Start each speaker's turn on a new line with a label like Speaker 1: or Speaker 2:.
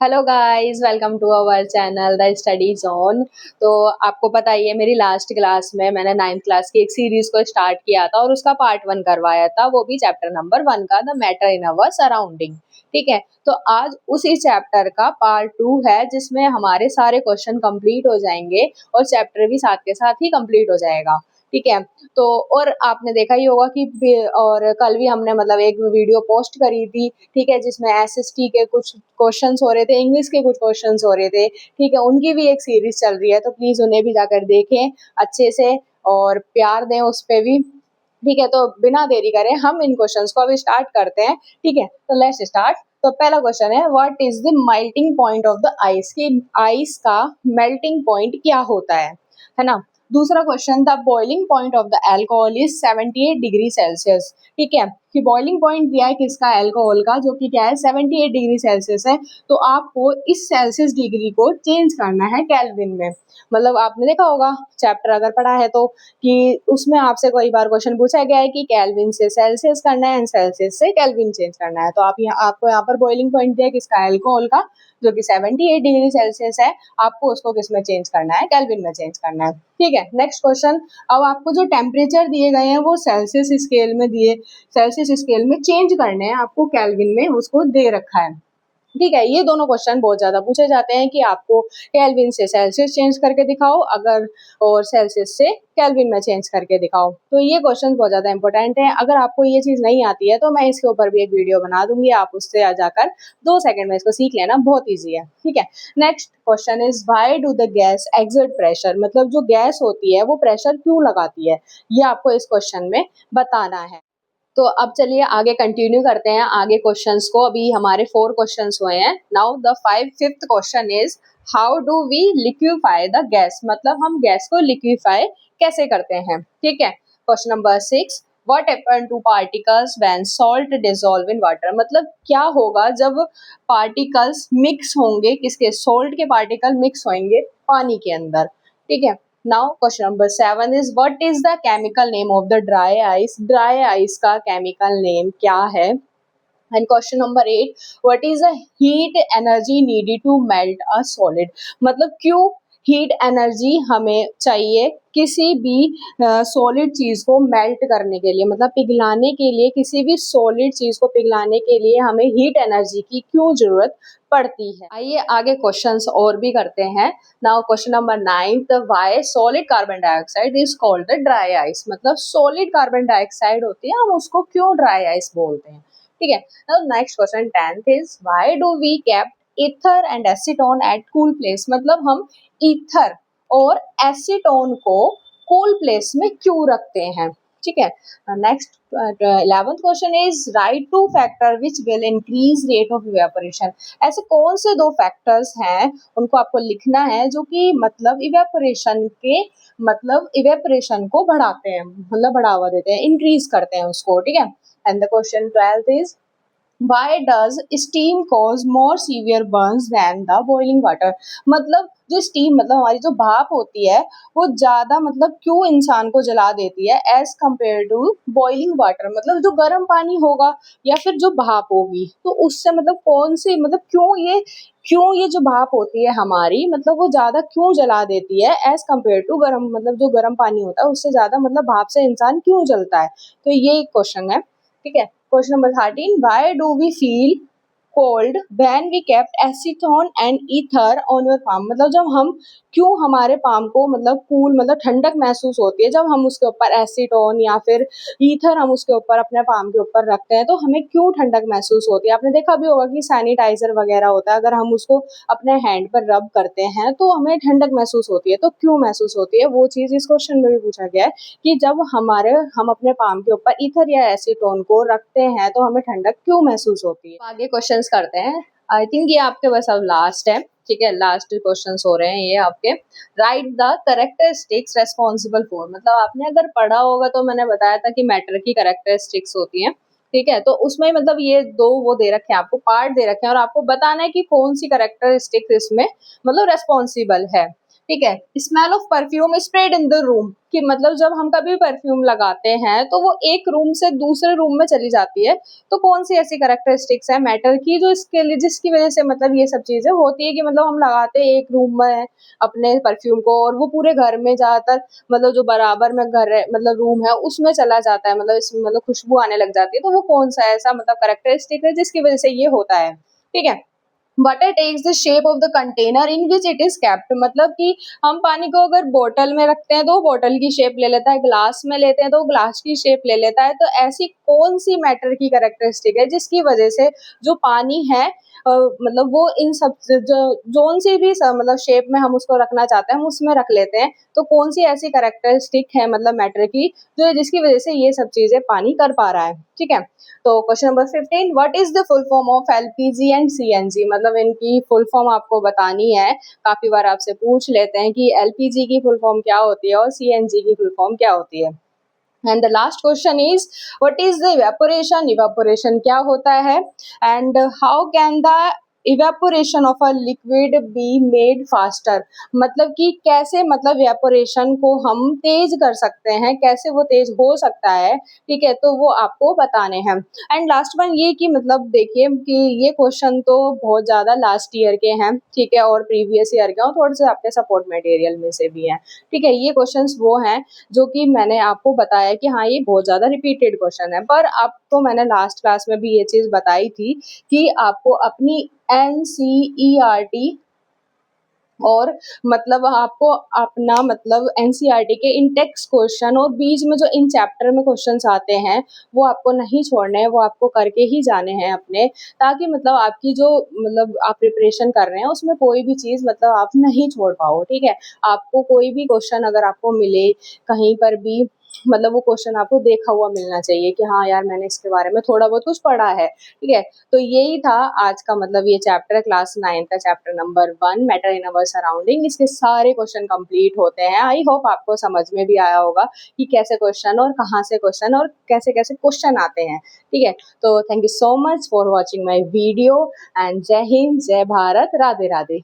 Speaker 1: Hello guys, welcome to our channel the study zone. तो आपको पता ही है, मेरी लास्ट क्लास में मैंने 9th क्लास की एक सीरीज को स्टार्ट किया था और उसका पार्ट 1 करवाया था, वो भी चैप्टर नंबर 1 का, the matter in our surrounding. ठीक है, तो आज उसी चैप्टर का पार्ट 2 है जिसमें हमारे सारे क्वेश्चन कंप्लीट हो जाएंगे और चैप्टर भी साथ के साथ ही कंप्लीट हो जाएगा। ठीक है, तो और आपने देखा ही होगा कि और कल भी हमने मतलब एक वीडियो पोस्ट करी थी, ठीक है, जिसमें एसएसटी के कुछ क्वेश्चंस हो रहे थे, इंग्लिश के कुछ क्वेश्चंस हो रहे थे। ठीक है, उनकी भी एक सीरीज चल रही है, तो प्लीज उन्हें भी जाकर देखें अच्छे से और प्यार दें उस पे भी। ठीक है, तो बिना देरी करें हम इन क्वेश्चंस को अभी स्टार्ट करते हैं। ठीक है, तो लेट्स स्टार्ट। तो पहला क्वेश्चन है, what is the melting point of the ice, की आइस का मेल्टिंग पॉइंट क्या होता है ना। दूसरा question, the boiling point of the alcohol is 78 degree Celsius. ठीक है, कि बॉइलिंग पॉइंट दिया है किसका, अल्कोहल का, जो कि क्या है 78 डिग्री सेल्सियस है। तो आपको इस सेल्सियस डिग्री को चेंज करना है केल्विन में। मतलब आपने देखा होगा चैप्टर अगर पढ़ा है तो, कि उसमें आपसे कई बार क्वेश्चन पूछा गया है कि केल्विन से सेल्सियस करना है एंड सेल्सियस से केल्विन चेंज करना है। तो आपको यहाँ पर बॉइलिंग पॉइंट दिया है किसका, अल्कोहल का, जो कि 78 डिग्री सेल्सियस है। आपको उसको किस में चेंज करना है, केल्विन में चेंज करना है। ठीक है, नेक्स्ट क्वेश्चन। अब आपको जो टेम्परेचर दिए गए हैं वो सेल्सियस स्केल में सेल्सियस स्केल में चेंज करने हैं, आपको केल्विन में उसको दे रखा है। ठीक है, ये दोनों क्वेश्चन बहुत ज्यादा पूछे जाते हैं कि आपको केल्विन से सेल्सियस चेंज करके दिखाओ, अगर और सेल्सियस से केल्विन में चेंज करके दिखाओ। तो ये क्वेश्चन बहुत ज्यादा इंपॉर्टेंट है। अगर आपको ये चीज नहीं आती है तो मैं इसके ऊपर भी एक वीडियो बना दूंगी, आप उससे आ जाकर 2 सेकंड में इसको सीख लेना, बहुत ईजी है। ठीक है, next question is, why do the gas exert pressure, मतलब जो गैस होती है वो प्रेशर क्यों लगाती है, ये आपको इस क्वेश्चन में बताना है। तो अब चलिए आगे कंटिन्यू करते हैं आगे क्वेश्चंस को। अभी हमारे 4 क्वेश्चंस हुए हैं। Now the fifth question is, how do we liquefy the gas, मतलब हम गैस को लिक्विफाई कैसे करते हैं। ठीक है, question number 6, what happen two particles when salt dissolve in water, मतलब क्या होगा जब पार्टिकल्स मिक्स होंगे, किसके, सोल्ट के पार्टिकल मिक्स होंगे पानी के अंदर। ठीक है, now question number 7 is, what is the chemical name of the dry ice, dry ice का केमिकल नेम क्या है। And question number 8, what is the heat energy needed to melt a solid, मतलब क्यों हीट एनर्जी हमें चाहिए किसी भी solid चीज को मेल्ट करने के लिए, मतलब पिघलाने के लिए, किसी भी सॉलिड चीज को पिघलाने के लिए हमें हीट एनर्जी की क्यों जरूरत पड़ती है। आइए आगे क्वेश्चंस और भी करते हैं। Now question number 9, the why solid carbon dioxide is called the dry ice, मतलब सॉलिड कार्बन डाइऑक्साइड होती है, हम उसको क्यों ड्राई आइस बोलते हैं। ठीक है, now next question 10th is, why do we kept ether and acetone at cool place, मतलब हम ईथर और एसीटोन को कूल प्लेस में क्यों रखते हैं। ठीक है, next 11th question is, right 2 factor which will increase rate of evaporation, ऐसे कौन से 2 फैक्टर्स हैं, उनको आपको लिखना है, जो कि मतलब इवेपोरेशन को बढ़ाते हैं, मतलब बढ़ावा देते हैं, इंक्रीज करते हैं उसको। ठीक है, and the question 12th is, why does steam cause more severe burns than the boiling water, मतलब जो स्टीम, मतलब हमारी जो भाप होती है वो ज्यादा मतलब क्यों इंसान को जला देती है as compare to boiling water, मतलब जो गर्म पानी होगा या फिर जो भाप होगी, तो उससे मतलब कौन सी, मतलब क्यों ये जो भाप होती है हमारी, मतलब वो ज्यादा क्यों जला देती है एज कम्पेयर टू गर्म, मतलब जो गर्म पानी होता है उससे ज्यादा, मतलब भाप से इंसान क्यों जलता है। तो ये एक क्वेश्चन है। ठीक है, question number 13, why do we feel cold when we kept acetone and ether on your palm, मतलब जब हम क्यों हमारे पाम को मतलब कूल, मतलब ठंडक महसूस होती है जब हम उसके ऊपर एसीटोन या फिर ईथर हम उसके ऊपर अपने पाम के ऊपर रखते हैं, तो हमें क्यों ठंडक महसूस होती है। आपने देखा भी होगा कि सैनिटाइजर वगैरह होता है, अगर हम उसको अपने हैंड पर रब करते हैं तो हमें ठंडक महसूस होती है, तो क्यों महसूस होती है, वो चीज इस क्वेश्चन में भी पूछा गया है कि जब हम अपने पाम के ऊपर ईथर या एसीटोन को रखते हैं तो हमें ठंडक क्यों महसूस होती है। तो आगे क्वेश्चंस करते हैं। आई थिंक ये आपके बस अब लास्ट है। ठीक है, लास्ट क्वेश्चंस हो रहे हैं ये आपके। Right the characteristics responsible for, मतलब आपने अगर पढ़ा होगा तो मैंने बताया था कि मैटर की कैरेक्टरिस्टिक्स होती हैं। ठीक है, तो उसमें मतलब ये 2 वो दे रखे हैं, आपको पार्ट दे रखे हैं और आपको बताना है कि कौन सी कैरेक्टरिस्टिक्स इसमें मतलब रेस्पॉन्सिबल है। ठीक है। Smell of perfume spread in the room, कि मतलब जब हम कभी परफ्यूम लगाते हैं तो वो एक रूम से दूसरे रूम में चली जाती है। तो कौन सी ऐसी कैरेक्टरिस्टिक्स है मैटर की जो इसके लिए जिसकी वजह से मतलब ये सब चीजें होती है कि मतलब हम लगाते हैं एक रूम में अपने परफ्यूम को और वो पूरे घर में ज्यादातर मतलब जो बराबर में घर है मतलब रूम है उसमें चला जाता है, मतलब इसमें मतलब खुशबू आने लग जाती है। तो वो कौन सा ऐसा मतलब कैरेक्टरिस्टिक है जिसकी वजह से ये होता है। ठीक है। Water takes the shape of the container in which it is kept, मतलब कि हम पानी को अगर बोतल में रखते हैं तो वो बोतल की शेप ले लेता है, ग्लास में लेते हैं तो वो ग्लास की शेप ले लेता है। तो ऐसी कौन सी मैटर की कैरेक्टरिस्टिक है जिसकी वजह से जो पानी है मतलब वो इन सब जो जोन सी भी मतलब शेप में हम उसको रखना चाहते हैं हम उसमें रख लेते हैं। तो कौन सी ऐसी कैरेक्टरिस्टिक है मतलब मैटर की जो जिसकी वजह से ये सब चीजें पानी कर पा रहा है। ठीक है। तो question number 15, what is the full form of LPG and CNG, मतलब इनकी फुल फॉर्म आपको बतानी है। काफी बार आपसे पूछ लेते हैं कि एलपीजी की फुल फॉर्म क्या होती है और सीएनजी की फुल फॉर्म क्या होती है। And the last question is what is the evaporation, evaporation क्या होता है। And how can the evaporation of a liquid be made faster, मतलब कि कैसे मतलब इवेपोरेशन को हम तेज कर सकते हैं, कैसे वो तेज हो सकता है। ठीक है। तो वो आपको बताने हैं। एंड लास्ट वन ये कि मतलब देखिए कि ये क्वेश्चन तो बहुत ज़्यादा लास्ट ईयर के हैं। ठीक है। और प्रीवियस ईयर के और थोड़े से आपके सपोर्ट मटेरियल में से भी हैं। ठीक है। ये क्वेश्चंस वो हैं जो कि मैंने आपको बताया कि हाँ ये बहुत ज़्यादा रिपीटेड क्वेश्चन है। पर आपको मैंने लास्ट क्लास में भी ये चीज़ बताई थी कि आपको अपनी एनसीईआरटी और मतलब आपको अपना मतलब एनसीईआरटी के इन टेक्स्ट क्वेश्चन और बीच में जो इन चैप्टर में क्वेश्चंस आते हैं वो आपको नहीं छोड़ने हैं, वो आपको करके ही जाने हैं अपने, ताकि मतलब आपकी जो मतलब आप प्रिपरेशन कर रहे हैं उसमें कोई भी चीज़ मतलब आप नहीं छोड़ पाओ। ठीक है। आपको कोई भी क्वेश्चन अगर आपको मिले कहीं पर भी मतलब वो क्वेश्चन आपको देखा हुआ मिलना चाहिए कि हाँ यार मैंने इसके बारे में थोड़ा बहुत कुछ पढ़ा है। ठीक है। तो यही था आज का मतलब ये चैप्टर क्लास 9 का chapter number 1 matter in our surrounding. इसके सारे क्वेश्चन कंप्लीट होते हैं। आई होप आपको समझ में भी आया होगा कि कैसे क्वेश्चन और कहाँ से क्वेश्चन और कैसे कैसे क्वेश्चन आते हैं। ठीक है। तो thank you so much for watching my video and जय हिंद, जय भारत, राधे राधे।